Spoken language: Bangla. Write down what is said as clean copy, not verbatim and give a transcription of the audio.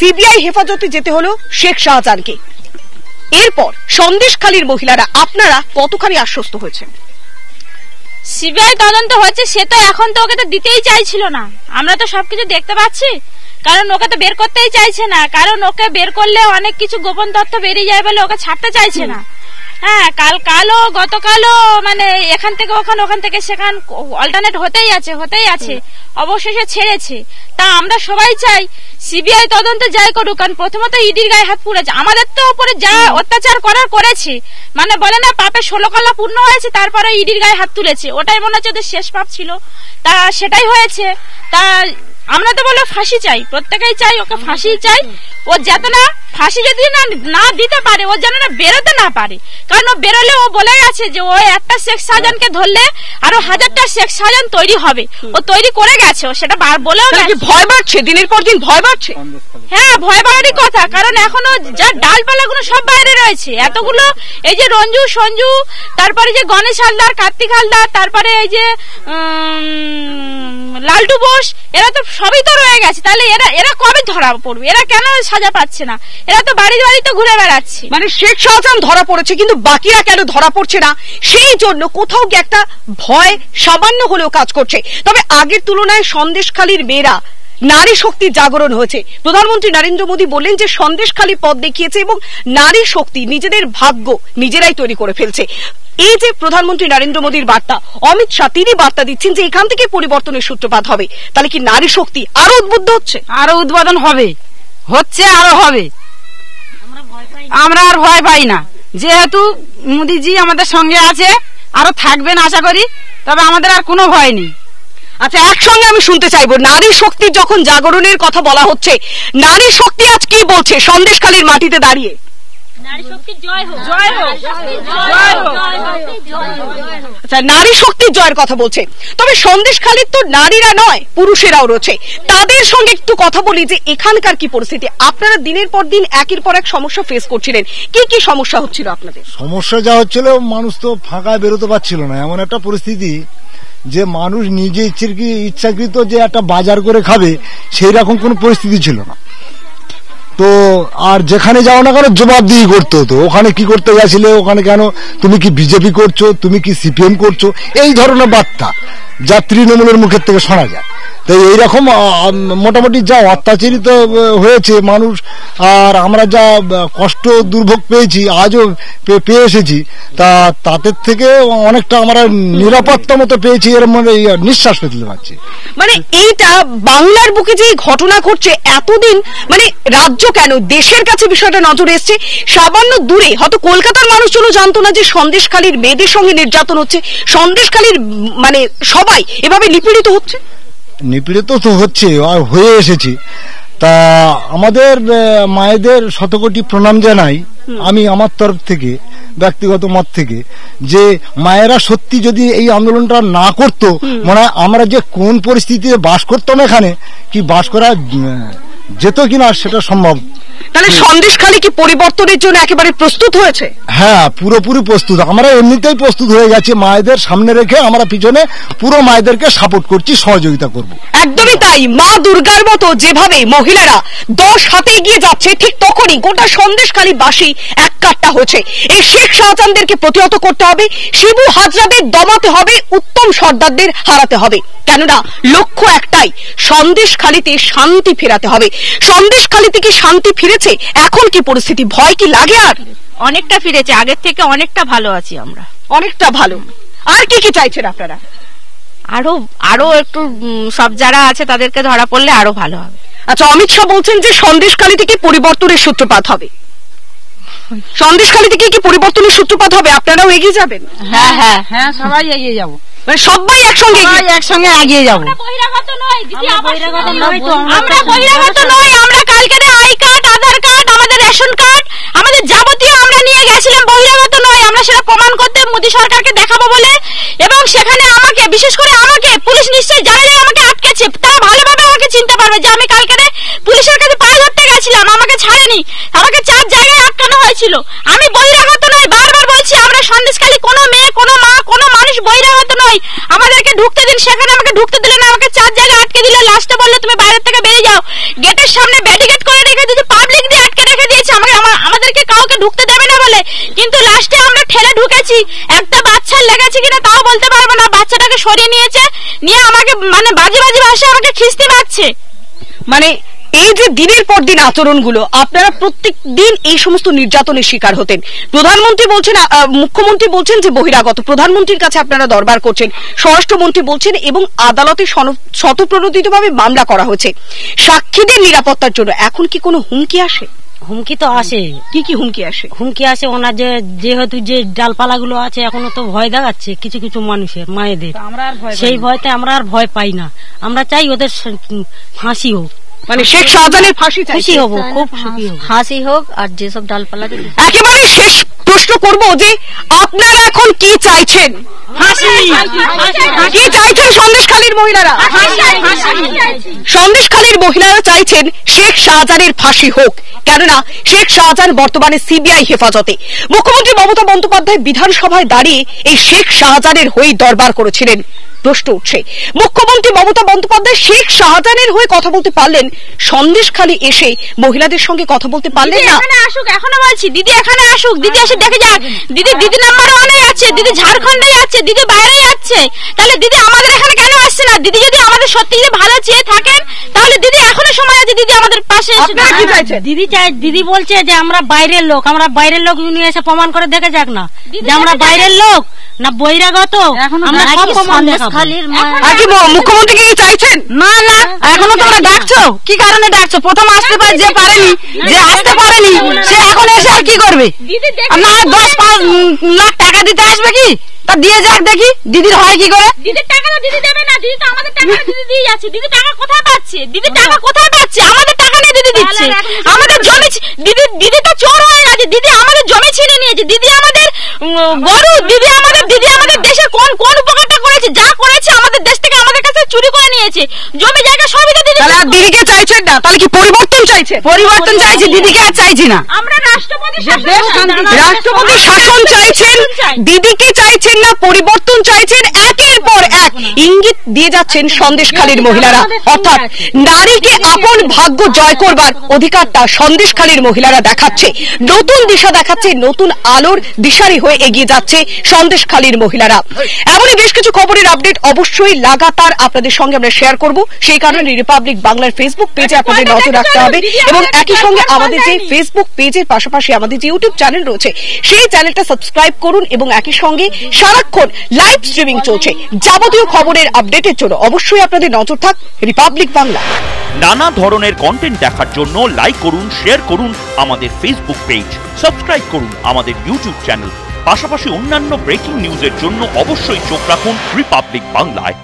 সিবিআই হেফাজতে যেতে হলো শেখ শাহজাহানকে। এরপর সন্দেশখালীর মহিলারা আপনারা কতখানি আশ্বস্ত হয়েছেন? সিবিআই তদন্ত হচ্ছে, সে তো এখন তো ওকে তো দিতেই চাইছিল না, আমরা তো সবকিছু দেখতে পাচ্ছি, কারণ ওকে তো বের করতেই চাইছে না, কারণ ওকে বের করলে অনেক কিছু গোপন তথ্য বেরিয়ে যায় বলে ওকে ছাড়তে চাইছে না। হ্যাঁ, কালও গতকালও মানে এখান থেকে ওখান থেকে সেখান অল্টারনেট হতেই আছে, অবশেষে ছেড়েছে। তা আমরা সবাই চাই সিবিআই তদন্ত যাই করুক, কারণ প্রথমত ইডির গায়ে হাত পুড়েছে, আমাদের তো উপরে যা অত্যাচার করেছে, মানে বলে না পাপে 16 কলা পূর্ণ হয়েছে, তারপরে ইডির গায়ে হাত তুলেছে, ওটাই মনে হচ্ছে ওদের শেষ পাপ ছিল, তা সেটাই হয়েছে। তা আমরা তো বলে ফাঁসি চাই, প্রত্যেকেই চাই ওকে ফাঁসি চাই, ও যাতে না ফাঁসি যদি না দিতে পারে, ও যেন না বেরোতে না পারে, কারণ ও বেরোলে ও বলে গেছে যে ও একটা শেখ শাহজাহানকে ধরলে আরো 1000টা শেখ শাহজাহান তৈরি হবে, ও তৈরি করে গেছে, ও সেটা বলেও গেছে। ভয় বাড়ছে, দিনের পর দিন ভয় বাড়ছে। হ্যাঁ, ভয় বাড়ারই কথা, কারণ এখনো যা ডালপালা গুলো সব বাইরে রয়েছে, এতগুলো এই যে রঞ্জু সঞ্জু, তারপরে যে গণেশ হালদার, কার্তিক হালদার, তারপরে এই যে লালটু বোস, এরা তো সবই তো রয়ে গেছে, তাহলে এরা কবে ধরা পড়বে? এরা কেন সাজা পাচ্ছে না? এরা তো বাড়ি তো ঘুরে বেড়াচ্ছে। মানে শেখ শাহজাহান ধরা পড়েছে, কিন্তু বাকিরা কেন ধরা পড়ছে না? সেই জন্য কোথাও গিয়ে একটা ভয় সামান্য হলেও কাজ করছে। তবে আগের তুলনায় সন্দেশখালীর মেয়েরা নারী শক্তির জাগরণ হয়েছে। প্রধানমন্ত্রী নরেন্দ্র মোদী বললেন যে সন্দেশখালী পথ দেখিয়েছে এবং নারী শক্তি নিজেদের ভাগ্য নিজেরাই তৈরি করে ফেলছে। এই যে প্রধানমন্ত্রী নরেন্দ্র মোদীর বার্তা, অমিত শাহ তিনি বার্তা দিচ্ছেন যে এখান থেকে পরিবর্তনের সূত্রপাত হবে, তাহলে কি নারী শক্তি আরো উদ্বুদ্ধ হচ্ছে? আরো উদ্বোধন হচ্ছে আরো হবে। আমরা আর ভয় পাই না, যেহেতু মোদীজি আমাদের সঙ্গে আছে, আরো থাকবেন আশা করি, তবে আমাদের আর কোনো ভয় নেই। আচ্ছা, একসঙ্গে আমি শুনতে চাইবো, নারী শক্তির যখন জাগরণের কথা বলা হচ্ছে, নারী শক্তি আজ কি বলছে সন্দেশখালীর মাটিতে দাঁড়িয়ে? আচ্ছা, নারী শক্তির জয়ের কথা বলছে, তবে সন্দেশখালীর তো নারীরা নয়, পুরুষেরাও রয়েছে, তাদের সঙ্গে একটু কথা বলি যে এখানকার কি পরিস্থিতি। আপনারা দিনের পর দিন একের পর এক সমস্যা ফেস করছিলেন, কি কি সমস্যা হচ্ছিল আপনাদের? সমস্যা যা হচ্ছিল, মানুষ তো ফাঁকায় বেরোতে পারছিল না, এমন একটা পরিস্থিতি যে মানুষ নিজে ইচ্ছাকৃত যে একটা বাজার করে খাবে সেই রকম কোন পরিস্থিতি ছিল না। তো আর যেখানে যাও না কেন জবাবদিহি করতে হতো, ওখানে কি করতে গেছিলে, ওখানে কেন, তুমি কি বিজেপি করছো, তুমি কি সিপিএম করছো, এই ধরনের বার্তা যা তৃণমূলের মুখের থেকে শোনা যায়। তো এইরকম মোটামুটি যা অত্যাচারিত হয়েছে মানুষ, আর আমরা যা কষ্ট দুর্ভোগ পেয়েছি, আজও পেয়ে এসেছি, তাদের থেকে অনেকটা আমরা নিরাপত্তা মতো পেয়েছি, এর মানে নিঃশ্বাস পেতে পারছি। মানে এইটা বাংলার বুকে যে ঘটনা ঘটছে এতদিন, মানে রাজ্য কেন দেশের কাছে বিষয়টা নজরে এসছে, সামান্য দূরে হয়তো কলকাতার মানুষজনও জানতো না যে সন্দেশখালীর মেয়েদের সঙ্গে নির্যাতন হচ্ছে, সন্দেশখালীর মানে সবাই এভাবে নিপীড়িত তো হচ্ছে আর হয়ে এসেছি। তা আমাদের মায়েদের শতকোটি প্রণাম জানাই আমি আমার তরফ থেকে, ব্যক্তিগত মত থেকে, যে মায়েরা সত্যি যদি এই আন্দোলনটা না করতো, মনে হয় আমরা যে কোন পরিস্থিতিতে বাস করতাম, এখানে কি বাস করা যেত কিনা সেটা সম্ভব। তাহলে সন্দেশখালী কি পরিবর্তনের জন্য একেবারে প্রস্তুত হয়েছে? হ্যাঁ, পুরোপুরি প্রস্তুত, আমরা এমনিতেই প্রস্তুত হয়ে গেছি, মায়েদের সামনে রেখে আমরা পিছনে পুরো মায়েদেরকে সাপোর্ট করছি, সহযোগিতা করব। একদমই তাই, মা দুর্গার মতো যেভাবে মহিলারা 10 হাতে এগিয়ে যাচ্ছে, ঠিক তখনই গোটা সন্দেশখালী বাসী এক কাট্টা হয়েছে। এই শেখ শাহজাহানদেরকে প্রতিহত করতে হবে, শিবু হাজরাদের দমাতে হবে, উত্তম সর্দারদের হারাতে হবে, কেননা লক্ষ্য একটাই, সন্দেশখালীতে শান্তি ফেরাতে হবে। সন্দেশখালীতে কি শান্তি ফিরেছে? এখন কি পরিস্থিতি, ভয় কি লাগে? আর অনেকটা ফিরেছে, আগের থেকে অনেকটা ভালো আছি আমরা, অনেকটা ভালো। আর কি কি চাইছেন আপনারা? আরো একটু সব যারা আছে তাদেরকে ধরা পড়লে আরো ভালো হবে। আচ্ছা, অমিত শাহ বলছেন যে সন্দেশখালী থেকে পরিবর্তনের সূত্রপাত হবে, সন্দেশখালী থেকে কি পরিবর্তনের সূত্রপাত হবে? আপনারাও এগিয়ে যাবেন? হ্যাঁ হ্যাঁ হ্যাঁ, সবাই এগিয়ে যাবো, মানে সবাই একসঙ্গে এগিয়ে যাবো। আমরা বহিরাগত নই, আমরা কালকে আই কার্ড, আধার কার্ড, আমাদের রেশন কার্ড, আমাদের যাবতীয় আমরা নিয়ে গেছিলাম, বহিরাগত নয়। আমরা সেটা প্রমাণ করতে মোদী সরকারকে দেখাবো বলে, এবং সেখানে আমাকে, বিশেষ করে আমাকে পুলিশ নিশ্চয়ই জানালে আমাকে আটকেছে, তারা ভালোভাবে আমাকে চিনতে পারবে যে আমি কালকে পুলিশের কাছে পায়ে ধরতে গেছিলাম, আমাকে ছাড়েনি, আমাকে 4 জায়গায় আটকানো হয়েছিল। আমি বহিরাগত নই, বারবার বলছি, আমরা সন্দেশখালী কোনো মেয়ে, কোনো মা, কোনো মানুষ বহিরাগত নই, আমাদেরকে ঢুকতে দিন। সেখানে আমাকে ঢুকতে দিলে না, আমাকে 4 জায়গায় আটকে দিলে, লাস্টে বললো তুমি বাইরের থেকে বেরিয়ে যাও, গেটের সামনে ব্যারিকেড করে রেখে দিল মানে এই যে দিনের পর দিন আচরণগুলো, আপনারা প্রত্যেক দিন এই সমস্ত নির্যাতনের শিকার হতেন। প্রধানমন্ত্রী বলছেন, মুখ্যমন্ত্রী বলছেন যে বহিরাগত, প্রধানমন্ত্রীর কাছে আপনারা দরবার করছেন, স্বরাষ্ট্রমন্ত্রী বলছেন এবং আদালতে স্বতঃপ্রণোদিতভাবে মামলা করা হয়েছে সাক্ষীদের নিরাপত্তার জন্য। এখন কি কোনো হুমকি আসে? হুমকি তো আসে। কি কি হুমকি আসে? হুমকি আসে ওনার যেহেতু যে ডালপালাগুলো আছে এখনো তো ভয় দেখাচ্ছে কিছু কিছু মানুষের, মায়েদের, সেই ভয়তে আমরা আর ভয় পাই না। আমরা চাই ওদের ফাঁসি হোক, মানে শেখ শাহজাহানের ফাঁসি খুশি হবো, খুব সুখী হবো, ফাঁসি হোক। আর যেসব ডালপালা একেবারে শেষ প্রশ্ন করব যে আপনারা এখন কি চাইছেন? কি চাইছেন সন্দেশখালীর মহিলারা? সন্দেশখালীর মহিলারা চাইছেন শেখ শাহজাহানের ফাঁসি হোক, কেননা শেখ শাহজাহান বর্তমানে সিবিআই হেফাজতে। মুখ্যমন্ত্রী মমতা বন্দ্যোপাধ্যায় বিধানসভায় দাঁড়িয়ে এই শেখ শাহজাহানের হয়ে দরবার করেছিলেন। প্রশ্ন উঠছে, মুখ্যমন্ত্রী মমতা বন্দ্যোপাধ্যায় শেখ শাহজাহানের হয়ে কথা বলতে পারলেন, সন্দেশখালী এসে মহিলাদের সঙ্গে কথা বলতে পারলেন না? এখানে আসুক, এখনো বলছি দিদি এখানে আসুক, দিদি এসে দেখে যাক। দিদি নাম্বার 1-এ আছে, দিদি ঝাড়খণ্ডে যাচ্ছে, দিদি বাইরে যাচ্ছে, তাহলে দিদি আমাদের এখানে কেন আসছে না? দিদি যদি আমাদের সত্যি ভালো চেয়ে থাকেন তাহলে দিদি এখনো সময় আছে, দিদি আমাদের পাশে এসে। আপনারা কি চাইছেন? দিদি বলছে যে আমরা বাইরের লোক, আমরা বাইরের লোক নিয়ে এসে প্রমাণ করে দেখে যাক না যে আমরা বাইরের লোক না বহিরাগত। আমরা সব প্রমাণ দেখাবো। আর কি মুখ্যমন্ত্রী কি চাইছেন? না না, এখনো তোমরা ডাকছো, কি কারণে ডাকছো? প্রথম আসতে পারে যে পারেনি, যে আসতে পারেনি, সে এখন এসে আর কি করবে? না 10-5 লাখ টাকা দিতে আসবে কি? তা দিয়ে যাক, দেখি দিদির হয় কি করে। দিদির টাকাটা দিদি দেবে না, দিদি তো আমাদের টাকাটা দিদি দিয়ে যাচ্ছে। দিদি টাকা কোথায় পাচ্ছে? দিদি টাকা কোথায় পাচ্ছে? আমাদের টাকা নিয়ে দিদি দিচ্ছে, আমাদের জমি। দিদি তো চোর হয়ে গেছে, দিদি আমাদের জমি ছিনে নিয়েছে, দিদি আমাদের গরু, দিদি আমাদের দেশের কোন উপকারটা করেছে? যা করেছে আমাদের দেশ থেকে আমাদের কাছে চুরি করে নিয়েছে, জমি জায়গা সবই তো দিদি। তাহলে আর দিদিকে চাইছেন না? তাহলে কি পরিবর্তন চাইছেন? পরিবর্তন চাইছি, দিদিকে আর চাইছি না। আমরা রাষ্ট্রপতি শাসন চাইছেন, দিদিকে চাইছেন না, পরিবর্তন চাইছেন। একের পর এক ইঙ্গিত দিয়ে যাচ্ছেন সন্দেশখালীর মহিলারা, অর্থাৎ নারীকে আপন ভাগ্য জয় করবার অধিকারটা সন্দেশখালীর মহিলারা দেখাচ্ছে, নতুন দিশা দেখাচ্ছে, নতুন আলোর দিশারি হয়ে এগিয়ে যাচ্ছে সন্দেশখালীর মহিলারা। এমনই বেশ কিছু খবরের আপডেট অবশ্যই লাগাতার আপনাদের সঙ্গে আমরা শেয়ার করব। সেই কারণে রিপাবলিক বাংলার ফেসবুক পেজে আপনাদের নজর রাখতে হবে এবং একই সঙ্গে আমাদের যে ফেসবুক পেজের পাশাপাশি আমাদের যে ইউটিউব চ্যানেল রয়েছে সেই চ্যানেলটা সাবস্ক্রাইব করুন এবং একই সঙ্গে সারাক্ষণ লাইভ স্ট্রিমিং চলছে। যাবতীয় খবরের আপডেটের জন্য অবশ্যই আপনাদের নজর থাক রিপাবলিক বাংলা। নানা ধরনের কন্টেন্ট দেখার জন্য লাইক করুন, শেয়ার করুন আমাদের ফেসবুক পেজ, সাবস্ক্রাইব করুন আমাদের ইউটিউব চ্যানেল, পাশাপাশি অন্যান্য ব্রেকিং নিউজের জন্য অবশ্যই চোখ রাখুন রিপাবলিক বাংলায়।